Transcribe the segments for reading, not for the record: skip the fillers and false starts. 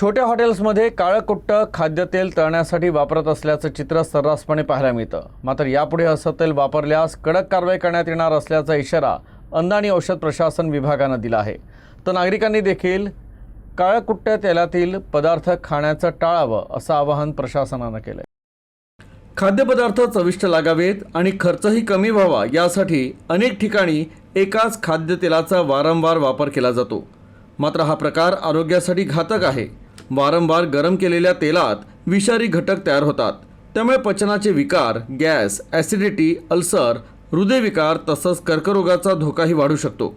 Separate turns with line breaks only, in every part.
छोट्या हॉटेल्समध्ये काळं कुट्ट खाद्यतेल तळण्यासाठी वापरत असल्याचं चित्र सर्रासपणे पाहायला मिळतं। मात्र यापुढे असं तेल वापरल्यास कडक कारवाई करण्यात येणार असल्याचा इशारा अन्न आणि औषध प्रशासन विभागानं दिला आहे। तर नागरिकांनी देखील काळं कुट्ट तेलातील पदार्थ खाण्याचं टाळावं असं आवाहन प्रशासनानं केलं आहे। खाद्यपदार्थ चविष्ट लागावेत आणि खर्चही कमी व्हावा यासाठी अनेक ठिकाणी एकाच खाद्यतेलाचा वारंवार वापर केला जातो। मात्र हा प्रकार आरोग्यासाठी घातक आहे। वारंवार गरम केलेल्या तेलात विषारी घटक तयार होतात, त्यामुळे पचनाचे विकार, गॅस, ॲसिडिटी, अल्सर, हृदयविकार तसंच कर्करोगाचा धोकाही वाढू शकतो।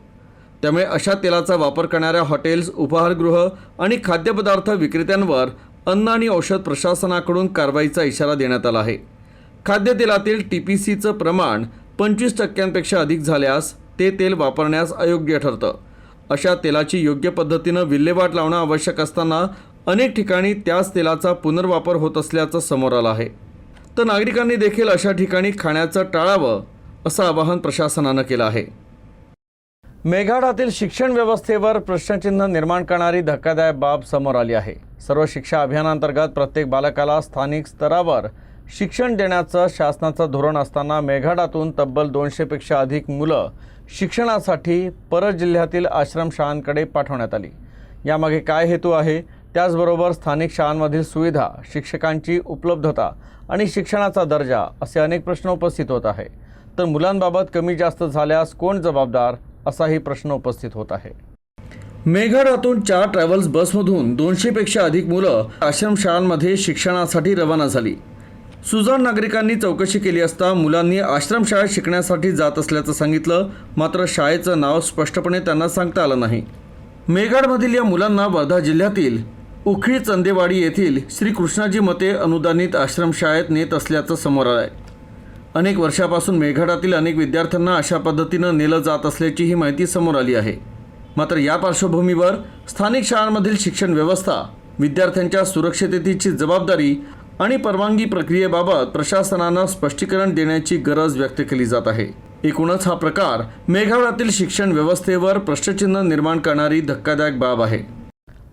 त्यामुळे अशा तेलाचा वापर करणाऱ्या हॉटेल्स, उपाहारगृह आणि खाद्यपदार्थ विक्रेत्यांवर अन्न आणि औषध प्रशासनाकडून कारवाईचा इशारा देण्यात आला आहे। खाद्यतेलातील TPCचं प्रमाण 25% अधिक झाल्यास ते तेल वापरण्यास अयोग्य ठरतं। अशा तेलाची योग्य पद्धतीनं विल्हेवाट लावणं आवश्यक असताना अनेक ठिकाणी त्याच तेलाचा पुनर्वापर होत असल्याचं समोर आलं आहे। तर नागरिकांनी देखील अशा ठिकाणी खाण्याचं टाळावं असं आवाहन प्रशासनानं केलं आहे। मेळघाटातील शिक्षण व्यवस्थेवर प्रश्नचिन्ह निर्माण करणारी धक्कादायक बाब समोर आली आहे। सर्व शिक्षा अभियानांतर्गत प्रत्येक बालकाला स्थानिक स्तरावर शिक्षण देण्याचं शासनाचं धोरण असताना मेळघाटातून तब्बल 200पेक्षा अधिक मुलं शिक्षणासाठी परत जिल्ह्यातील आश्रमशाळांकडे पाठवण्यात आली। यामागे काय हेतू आहे, त्याचबरोबर स्थानिक शाळांमधील सुविधा, शिक्षकांची उपलब्धता आणि शिक्षणाचा दर्जा असे अनेक प्रश्न उपस्थित होत आहे। तर मुलांबाबत कमी जास्त झाल्यास कोण जबाबदार असाही प्रश्न उपस्थित होत आहे। मेळघाटातून 4 ट्रॅव्हल्स बसमधून 200पेक्षा अधिक मुलं आश्रमशाळांमध्ये शिक्षणासाठी रवाना झाली। सुजाण नागरिकांनी चौकशी केली असता मुलांनी आश्रमशाळेत शिकण्यासाठी जात असल्याचं सांगितलं, मात्र शाळेचं नाव स्पष्टपणे त्यांना सांगता आलं नाही। मेळघाटमधील या मुलांना वर्धा जिल्ह्यातील उखळी चंदेवाडी येथील श्री कृष्णाजी मते अनुदानित आश्रमशाळेत नेत असल्याचं समोर आलं आहे। अनेक वर्षापासून मेळघाटातील अनेक विद्यार्थ्यांना अशा पद्धतीनं नेलं जात असल्याची ही माहिती समोर आली आहे। मात्र या पार्श्वभूमीवर स्थानिक शाळांमधील शिक्षण व्यवस्था, विद्यार्थ्यांच्या सुरक्षिततेची जबाबदारी आणि परवानगी प्रक्रियेबाबत प्रशासनानं स्पष्टीकरण देण्याची गरज व्यक्त केली जात आहे। एकूणच हा प्रकार मेळघाटातील शिक्षण व्यवस्थेवर प्रश्नचिन्ह निर्माण करणारी धक्कादायक बाब आहे।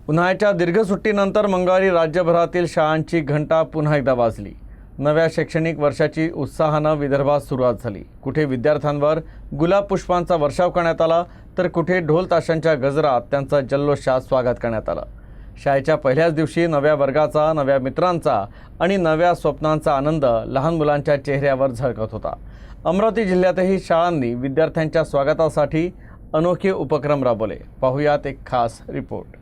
उन्हाळ्याच्या दीर्घ सुट्टीनंतर मंगळवारी राज्यभरातील शाळांची घंटा पुन्हा एकदा वाजली। नव्या शैक्षणिक वर्षाची उत्साहानं विदर्भात सुरुवात झाली। कुठे विद्यार्थ्यांवर गुलाब पुष्पांचा वर्षाव करण्यात आला, तर कुठे ढोल ताशांच्या गजरात त्यांचं जल्लोषात स्वागत करण्यात आलं। शाळेच्या पहिल्याच दिवशी नव्या वर्गाचा, नव्या मित्रांचा आणि नव्या स्वप्नांचा आनंद लहान मुलांच्या चेहऱ्यावर झळकत होता। अमरावती जिल्ह्यातही शाळांनी विद्यार्थ्यांच्या स्वागतासाठी अनोखे उपक्रम राबवले। पाहुयात एक खास रिपोर्ट।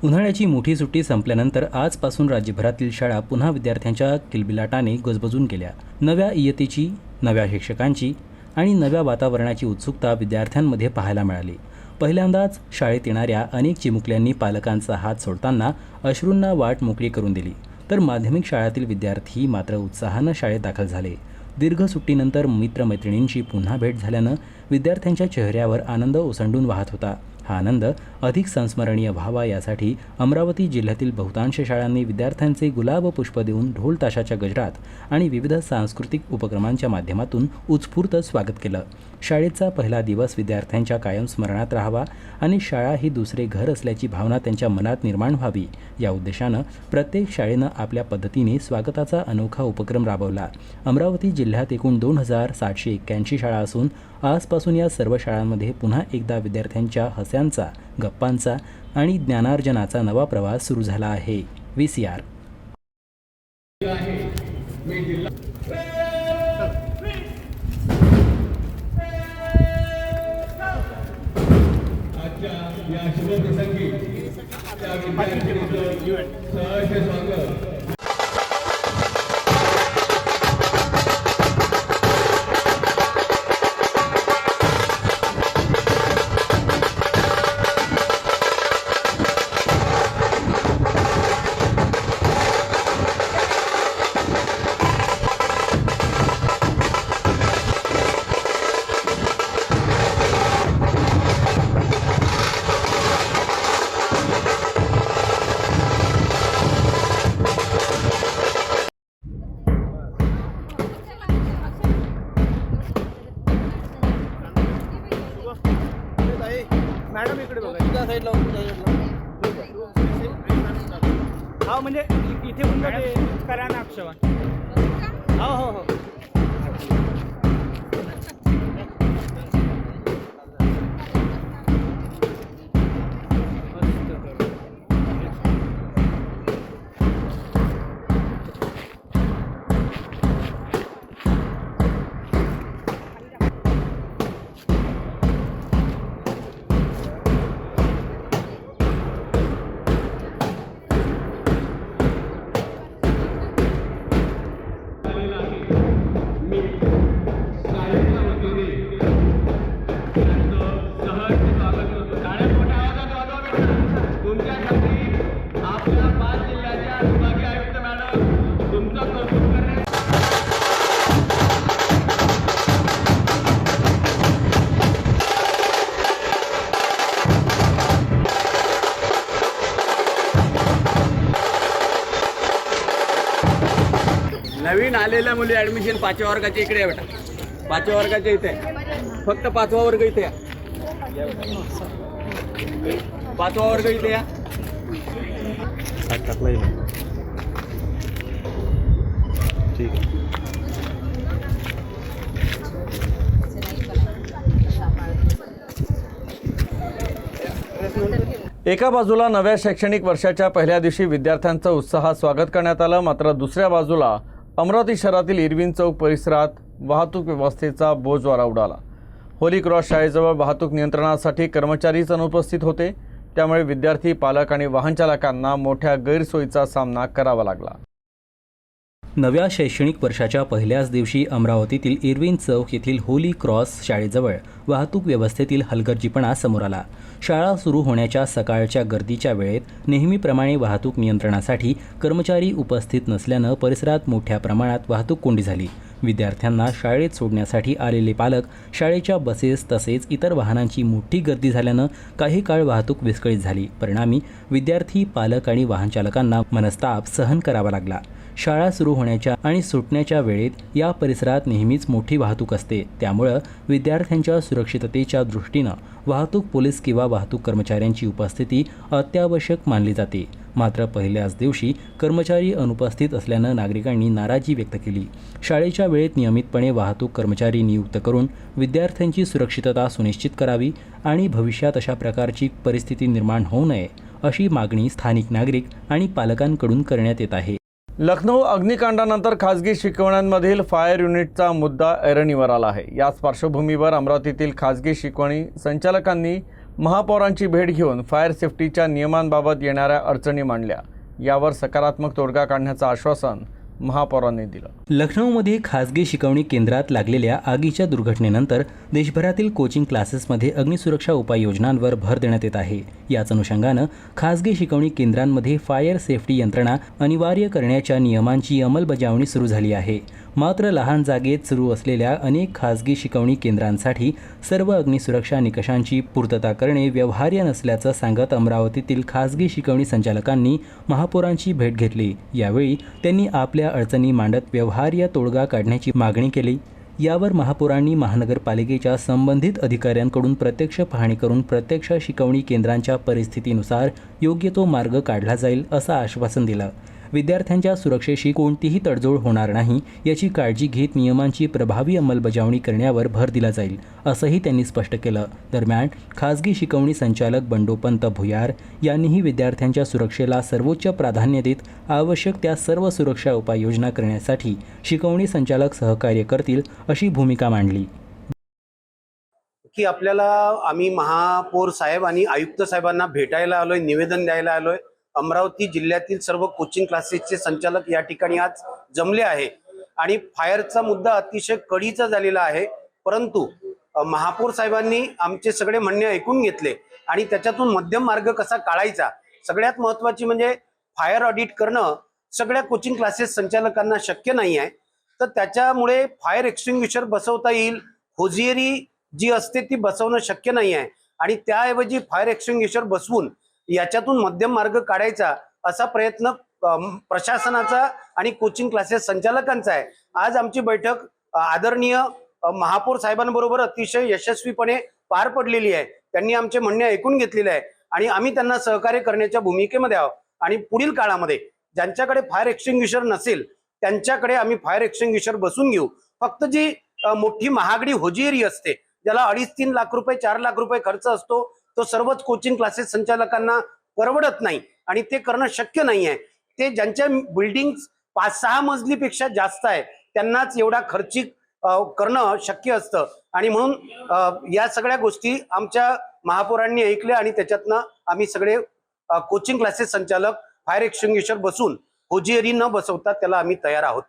उन्हाळ्याची मोठी सुट्टी संपल्यानंतर आजपासून राज्यभरातील शाळा पुन्हा विद्यार्थ्यांच्या किलबिलाटाने गजबजून गेल्या। नव्या इयत्तेची, नव्या शिक्षकांची आणि नव्या वातावरणाची उत्सुकता विद्यार्थ्यांमध्ये पाहायला मिळाली। पहिल्यांदाच शाळेत येणाऱ्या अनेक चिमुकल्यांनी पालकांचा हात सोडताना अश्रूंना वाट मोकळी करून दिली, तर माध्यमिक शाळेतील विद्यार्थी मात्र उत्साहानं शाळेत दाखल झाले। दीर्घ सुट्टीनंतर मित्रमैत्रिणींची पुन्हा भेट झाल्यानं विद्यार्थ्यांच्या चेहऱ्यावर आनंद ओसंडून वाहत होता। हा आनंद अधिक संस्मरणीय व्हावा यासाठी अमरावती जिल्ह्यातील बहुतांश शाळांनी विद्यार्थ्यांचे गुलाब पुष्प देऊन ढोल ताशाच्या गजरात आणि विविध सांस्कृतिक उपक्रमांच्या माध्यमातून उत्स्फूर्त स्वागत केलं। शाळेचा पहिला दिवस विद्यार्थ्यांच्या कायम स्मरणात राहावा आणि शाळा ही दुसरे घर असल्याची भावना त्यांच्या मनात निर्माण व्हावी या उद्देशानं प्रत्येक शाळेनं आपल्या पद्धतीने स्वागताचा अनोखा उपक्रम राबवला। अमरावती जिल्ह्यात एकूण 2781 शाळा असून आजपासून या सर्व शाळांमध्ये पुन्हा एकदा विद्यार्थ्यांच्या हस्यांचा, गप्पांचा आणि ज्ञानार्जनाचा नवा प्रवास सुरू झाला आहे। VCR
या शुभप्रसंगी त्या विद्यार्थ्यांचं सहर्ष स्वागत।
मॅडम इकडे बघा, त्या साईडला हा म्हणजे इथे पण करा ना अक्षर. हो हो हो.
नवीन आलेल्या मुली ॲडमिशन 5व्या वर्गाच्या इकडे आहे बेटा. 5व्या वर्गाच्या इथे फक्त 5वा वर्ग इथे या. 5वा वर्ग इथे या. ठीक आहे.
एका बाजूला नव्या शैक्षणिक वर्षाच्या पहिल्या दिवशी विद्यार्थ्यांचं उत्साहात स्वागत करण्यात आलं, मात्र दुसऱ्या बाजूला अमरावती शहरातील इरविन चौक परिसरात वाहतूक व्यवस्थेचा बोजवारा उडाला. होली क्रॉस शाळेजवळ वाहतूक नियंत्रणासाठी कर्मचारीच अनुपस्थित होते, त्यामुळे विद्यार्थी, पालक आणि वाहन चालकांना मोठ्या गैरसोयीचा सामना करावा लागला.
नव्या शैक्षणिक वर्षाच्या पहिल्याच दिवशी अमरावतीतील इरविन चौक येथील होली क्रॉस शाळेजवळ वाहतूक व्यवस्थेतील हलगर्जीपणा समोर आला. शाळा सुरू होण्याच्या सकाळच्या गर्दीच्या वेळेत नेहमीप्रमाणे वाहतूक नियंत्रणासाठी कर्मचारी उपस्थित नसल्यानं परिसरात मोठ्या प्रमाणात वाहतूक कोंडी झाली. विद्यार्थ्यांना शाळेत सोडण्यासाठी आलेले पालक, शाळेच्या बसेस तसेच इतर वाहनांची मोठी गर्दी झाल्यानं काही काळ वाहतूक विस्कळीत झाली. परिणामी विद्यार्थी, पालक आणि वाहन चालकांना मनस्ताप सहन करावा लागला. शाळा सुरू होण्याच्या आणि सुटण्याच्या वेळेत या परिसरात नेहमीच मोठी वाहतूक असते, त्यामुळं विद्यार्थ्यांच्या सुरक्षिततेच्या दृष्टीनं वाहतूक पोलीस किंवा वाहतूक कर्मचाऱ्यांची उपस्थिती अत्यावश्यक मानली जाते. मात्र पहिल्याच दिवशी कर्मचारी अनुपस्थित असल्यानं नागरिकांनी नाराजी व्यक्त केली. शाळेच्या वेळेत नियमितपणे वाहतूक कर्मचारी नियुक्त करून विद्यार्थ्यांची सुरक्षितता सुनिश्चित करावी आणि भविष्यात अशा प्रकारची परिस्थिती निर्माण होऊ नये अशी मागणी स्थानिक नागरिक आणि पालकांकडून करण्यात येत आहे.
लखनौ अग्निकांडानंतर खासगी शिकवण्यांमधील फायर युनिटचा मुद्दा ऐरणीवर आला आहे. याच पार्श्वभूमीवर अमरावतीतील खासगी शिकवणी संचालकांनी महापौरांची भेट घेऊन फायर सेफ्टीच्या नियमांबाबत येणाऱ्या अडचणी मांडल्या. यावर सकारात्मक तोडगा काढण्याचं आश्वासन महापौरांनी दिलं.
लखनौमध्ये खासगी शिकवणी केंद्रात लागलेल्या आगीच्या दुर्घटनेनंतर देशभरातील कोचिंग क्लासेसमध्ये अग्निसुरक्षा उपाययोजनांवर भर देण्यात येत आहे. याच अनुषंगानं खासगी शिकवणी केंद्रांमध्ये फायर सेफ्टी यंत्रणा अनिवार्य करण्याच्या नियमांची अंमलबजावणी सुरू झाली आहे. मात्र लहान जागेत सुरू असलेल्या अनेक खासगी शिकवणी केंद्रांसाठी सर्व अग्निसुरक्षा निकषांची पूर्तता करणे व्यवहार्य नसल्याचं सांगत अमरावतीतील खासगी शिकवणी संचालकांनी महापौरांची भेट घेतली. यावेळी त्यांनी आपल्या अडचणी मांडत व्यवहार्य तोडगा काढण्याची मागणी केली. यावर महापौरांनी महानगरपालिकेच्या संबंधित अधिकाऱ्यांकडून प्रत्यक्ष पाहणी करून प्रत्यक्ष शिकवणी केंद्रांच्या परिस्थितीनुसार योग्य तो मार्ग काढला जाईल असं आश्वासन दिलं. विद्यार्थ्यांच्या सुरक्षेशी कोणतीही तडजोड होणार नाही याची काळजी घेत नियमांची प्रभावी अंमलबजावणी करण्यावर भर दिला जाईल असंही त्यांनी स्पष्ट केलं. दरम्यान खासगी शिकवणी संचालक बंडोपंत भुयार यांनीही विद्यार्थ्यांच्या सुरक्षेला सर्वोच्च प्राधान्य देत आवश्यक त्या सर्व सुरक्षा उपाययोजना करण्यासाठी शिकवणी संचालक सहकार्य करतील अशी भूमिका मांडली.
की आपल्याला आम्ही महापौर साहेब आणि आयुक्त साहेबांना भेटायला आलोय, निवेदन द्यायला आलोय. अमरावती जिल्ह्यातील सर्व कोचिंग क्लासेसचे संचालक या ठिकाणी आज जमले आहे आणि फायरचा मुद्दा अतिशय कळीचा झालेला आहे. परंतु महापौर साहेबांनी आमचे सगळे म्हणणे ऐकून घेतले आणि त्याच्यातून मध्यम मार्ग कसा काढायचा, सगळ्यात महत्वाची म्हणजे फायर ऑडिट करणं सगळ्या कोचिंग क्लासेस संचालकांना शक्य नाही आहे. तर त्याच्यामुळे फायर एक्सटिंग्विशर बसवता येईल, होजियरी जी असते ती बसवणं शक्य नाही आहे आणि त्याऐवजी फायर एक्सटिंग्विशर बसवून याच्यातून मध्यम मार्ग काढायचा असा प्रयत्न प्रशासनाचा आणि कोचिंग क्लासेस संचालकांचा आहे. आज आमची बैठक आदरणीय महापौर साहेबांबरोबर अतिशय यशस्वीपणे पार पडलेली आहे. त्यांनी आमचे म्हणणे ऐकून घेतलेले आहे आणि आम्ही त्यांना सहकार्य करण्याच्या भूमिकेमध्ये आहोत आणि पुढील काळामध्ये ज्यांच्याकडे फायर एक्सटिंग्विशर नसेल त्यांच्याकडे आम्ही फायर एक्सटिंग्विशर बसून घेऊ. फक्त जी मोठी महागडी होजियरी असते, ज्याला 2.5-3 लाख रुपये 4 लाख रुपये खर्च असतो, तो सर्वच कोचिंग क्लासेस संचालकांना परवडत नाही आणि ते करणं शक्य नाही आहे. ते ज्यांच्या बिल्डिंग 5-6 मजलीपेक्षा जास्त आहे त्यांनाच एवढा खर्चिक करणं शक्य असतं आणि म्हणून या सगळ्या गोष्टी आमच्या महापौरांनी ऐकल्या आणि त्याच्यातनं आम्ही सगळे कोचिंग क्लासेस संचालक फायर एक्सटिंग्विशर बसून होजियरी न बसवता त्याला आम्ही तयार आहोत.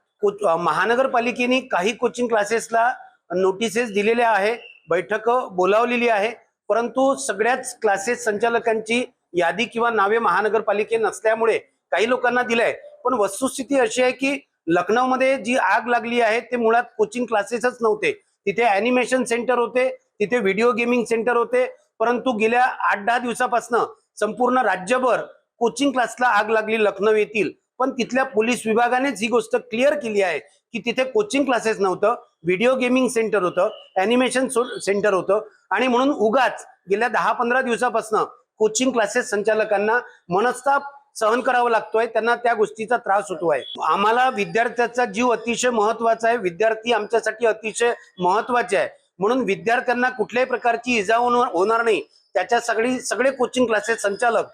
महानगरपालिकेने काही कोचिंग क्लासेसला नोटिसेस दिलेल्या आहे, बैठक बोलावलेली आहे, परंतु सगळ्याच क्लासेस संचालकांची यादी किंवा नावे महानगरपालिके नसल्यामुळे काही लोकांना दिलंय. पण वस्तुस्थिती अशी आहे की लखनौमध्ये जी आग लागली आहे ते मुळात कोचिंग क्लासेसच नव्हते. तिथे ॲनिमेशन सेंटर होते, तिथे व्हिडिओ गेमिंग सेंटर होते, परंतु गेल्या 8-10 दिवसापासून संपूर्ण राज्यभर कोचिंग क्लासला आग लागली लखनौ येथील. पण तिथल्या पोलीस विभागानेच ही गोष्ट क्लिअर केली आहे की तिथे कोचिंग क्लासेस नव्हतं, व्हिडिओ गेमिंग सेंटर होतं, ॲनिमेशन सेंटर होतं आणि म्हणून उगाच गेल्या 10-15 दिवसापासून कोचिंग क्लासेस संचालकांना मनस्ताप सहन करावा लागतोय, त्यांना त्या गोष्टीचा त्रास होतो आहे. आम्हाला विद्यार्थ्याचा जीव अतिशय महत्वाचा आहे, विद्यार्थी आमच्यासाठी अतिशय महत्वाचे आहे, म्हणून विद्यार्थ्यांना कुठल्याही प्रकारची इजा होणार नाही त्याच्या सगळे कोचिंग क्लासेस संचालक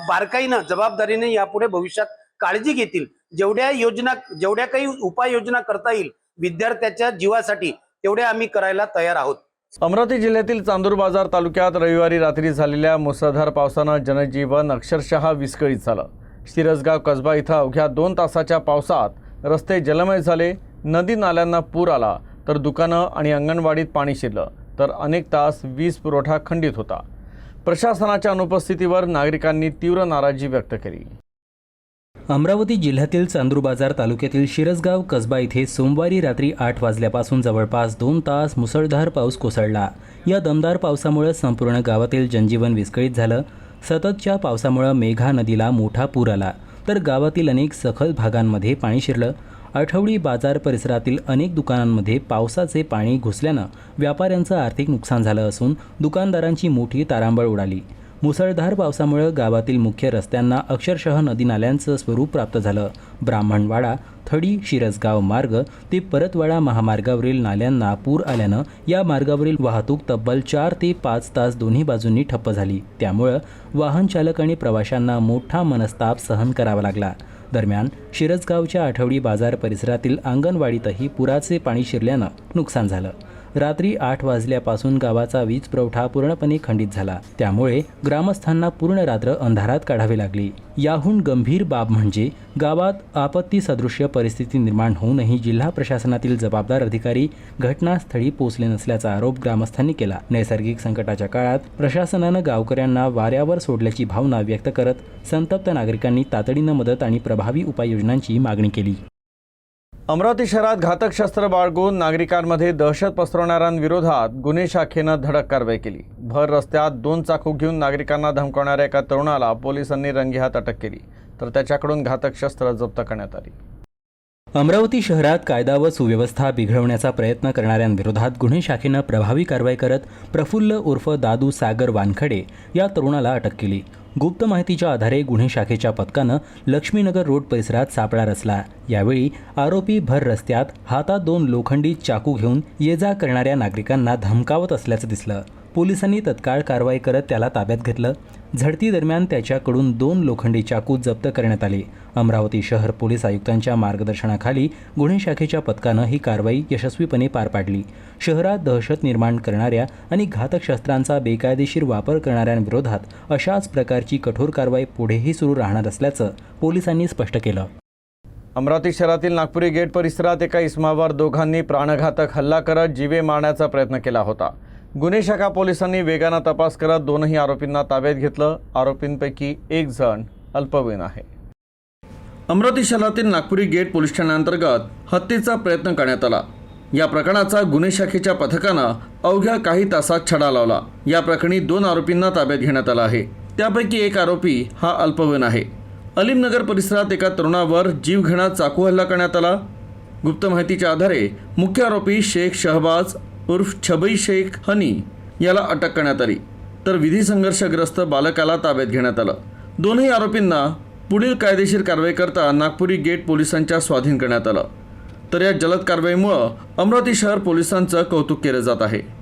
बारकाईनं जबाबदारीने यापुढे भविष्यात काळजी घेतील. जेवढ्या काही उपाययोजना करता येईल विद्यार्थ्याच्या जीवासाठी तेवढ्या आम्ही करायला तयार आहोत.
अमरावती जिल्ह्यातील चांदूर बाजार तालुक्यात रविवारी रात्री झालेल्या मुसळधार पावसानं जनजीवन अक्षरशः विस्कळीत झालं. शिरसगाव कसबा इथं अवघ्या 2 तासाच्या पावसात रस्ते जलमय झाले, नदी नाल्यांना पूर आला, तर दुकानं आणि अंगणवाडीत पाणी शिरलं, तर अनेक तास वीज पुरवठा खंडित होता. प्रशासनाच्या अनुपस्थितीवर नागरिकांनी तीव्र नाराजी व्यक्त केली.
अमरावती जिल्ह्यातील चांदूर बाजार तालुक्यातील शिरसगाव कसबा इथे सोमवारी रात्री 8 वाजल्यापासून जवळपास 2 तास मुसळधार पाऊस कोसळला. या दमदार पावसामुळे संपूर्ण गावातील जनजीवन विस्कळीत झालं. सततच्या पावसामुळे मेघा नदीला मोठा पूर आला, तर गावातील अनेक सखल भागांमध्ये पाणी शिरलं. आठवडी बाजार परिसरातील अनेक दुकानांमध्ये पावसाचे पाणी घुसल्यानं व्यापाऱ्यांचं आर्थिक नुकसान झालं असून दुकानदारांची मोठी तारांबळ उडाली. मुसळधार पावसामुळे गावातील मुख्य रस्त्यांना अक्षरशः नदी नाल्यांचं स्वरूप प्राप्त झालं. ब्राह्मणवाडा थडी शिरसगाव मार्ग ते परतवाडा महामार्गावरील नाल्यांना पूर आल्यानं या मार्गावरील वाहतूक तब्बल 4 ते 5 तास दोन्ही बाजूंनी ठप्प झाली. त्यामुळं वाहन चालक आणि प्रवाशांना मोठा मनस्ताप सहन करावा लागला. दरम्यान शिरसगावच्या आठवडी बाजार परिसरातील अंगणवाडीतही पुराचे पाणी शिरल्यानं नुकसान झालं. रात्री 8 वाजल्यापासून गावाचा वीज पुरवठा पूर्णपणे खंडित झाला. त्यामुळे ग्रामस्थांना पूर्ण रात्र अंधारात काढावी लागली. याहून गंभीर बाब म्हणजे गावात आपत्ती सदृश्य परिस्थिती निर्माण होऊनही जिल्हा प्रशासनातील जबाबदार अधिकारी घटनास्थळी पोहोचले नसल्याचा आरोप ग्रामस्थांनी केला. नैसर्गिक संकटाच्या काळात प्रशासनानं गावकऱ्यांना वाऱ्यावर सोडल्याची भावना व्यक्त करत संतप्त नागरिकांनी तातडीनं मदत आणि प्रभावी उपाययोजनांची मागणी केली.
अमरावती शहरात घातक शस्त्र बाळगून नागरिकांमध्ये दहशत पसरवणाऱ्यांविरोधात गुन्हे शाखेनं धडक कारवाई केली. भर रस्त्यात 2 चाकू घेऊन नागरिकांना धमकावणाऱ्या एका तरुणाला पोलिसांनी रंगेहात अटक केली, तर त्याच्याकडून घातक शस्त्र जप्त करण्यात आली.
अमरावती शहरात कायदा व सुव्यवस्था बिघडवण्याचा प्रयत्न करणाऱ्यांविरोधात गुन्हे शाखेनं प्रभावी कारवाई करत प्रफुल्ल उर्फ दादू सागर वानखडे या तरुणाला अटक केली. गुप्त माहितीच्या आधारे गुन्हे शाखेच्या पथकानं लक्ष्मीनगर रोड परिसरात सापळा रचला. यावेळी आरोपी भर रस्त्यात हातात 2 लोखंडी चाकू घेऊन ये जा करणाऱ्या नागरिकांना धमकावत असल्याचं दिसलं. पोलिसांनी तत्काळ कारवाई करत त्याला ताब्यात घेतलं. झडती दरम्यान त्याच्याकडून 2 लोखंडी चाकू जप्त करण्यात आले. अमरावती शहर पोलीस आयुक्तांच्या मार्गदर्शनाखाली गुन्हे शाखेच्या पथकानं ही कारवाई यशस्वीपणे पार पाडली. शहरात दहशत निर्माण करणाऱ्या आणि घातक शस्त्रांचा बेकायदेशीर वापर करणाऱ्यांविरोधात अशाच प्रकारची कठोर कारवाई पुढेही सुरू राहणार असल्याचं पोलिसांनी स्पष्ट केलं.
अमरावती शहरातील नागपुरी गेट परिसरात एका इसमावर दोघांनी प्राणघातक हल्ला करत जीवे मारण्याचा प्रयत्न केला होता. गुन्हे शाखा पोलिसांनी वेगानं तपास करत 2ही आरोपींना ताब्यात घेतलं. आरोपींपैकी एक जण अल्पवयीन आहे. अमरावती शहरातील नागपुरी गेट पोलीस ठाण्याअंतर्गत हत्येचा प्रयत्न करण्यात आला. या प्रकरणाचा गुन्हे शाखेच्या पथकानं अवघ्या काही तासात छडा लावला. या प्रकरणी 2 आरोपींना ताब्यात घेण्यात आलं आहे. त्यापैकी एक आरोपी हा अल्पवयीन आहे. अलीमनगर परिसरात एका तरुणावर जीवघेणा चाकू हल्ला करण्यात आला. गुप्त माहितीच्या आधारे मुख्य आरोपी शेख शहबाज उर्फ छबई शेख हनी याला अटक करण्यात आली, तर विधी संघर्षग्रस्त बालकाला ताब्यात घेण्यात आलं. 2ही आरोपींना पुढील कायदेशीर कारवाई करता नागपुरी गेट पोलिसांच्या स्वाधीन करण्यात आलं. तर या जलद कारवाईमुळं अमरावती शहर पोलिसांचं कौतुक केलं जात आहे.